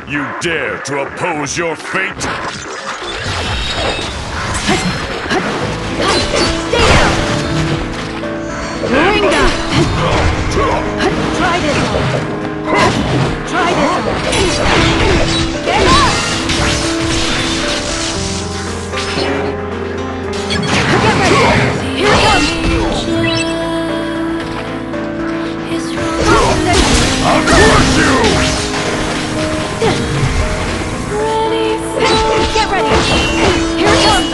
You dare to oppose your fate? Stay down! Moringa! Try this one! Try this one! Get up! Get ready! Here it comes! I'll crush you! Get ready! Here it comes!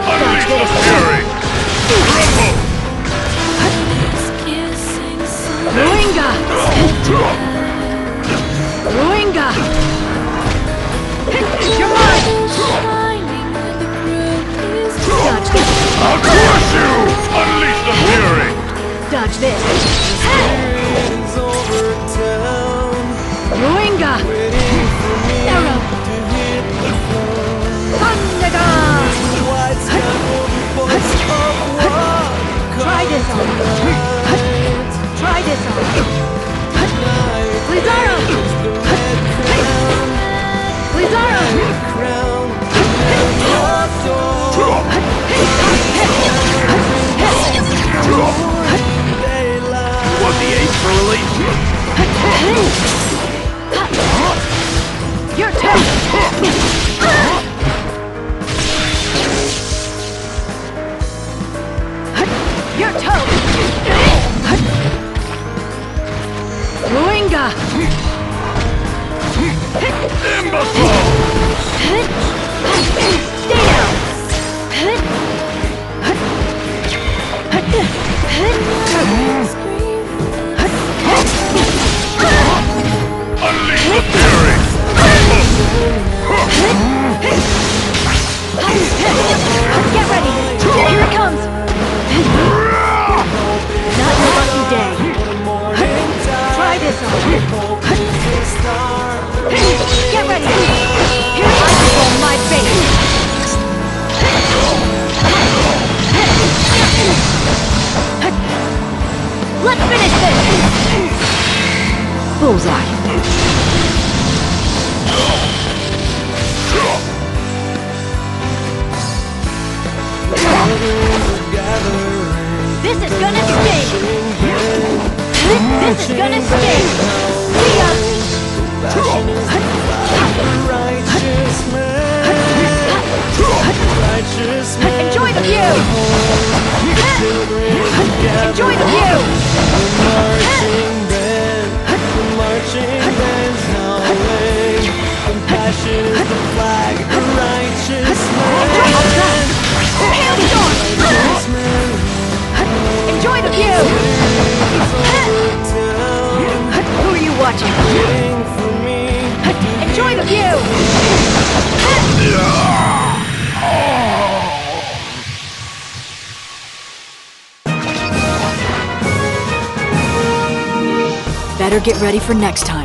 Unleash the fury! Rumble! Moringa! Moringa! You're mine! Dodge this! I'll crush you! Unleash the fury! Dodge this! Moringa! Arrow! Thundaga! Try this on! Try this on! Blizzaro! Blizzaro! Want the ace for relief? Your turn! Your toe! Moringa! Imbecile! Stay down! Unleash the fury! Get ready! Here it comes! Not your lucky day. Try this on. Get ready! Here I control my fate! Let's finish this! Bullseye! This is gonna sting! This is gonna sting! See ya! Enjoy the view! Enjoy the view! Compassion is the flag of righteousness. Hailstorm! Enjoy the view! Who are you watching? Enjoy the view! Better get ready for next time.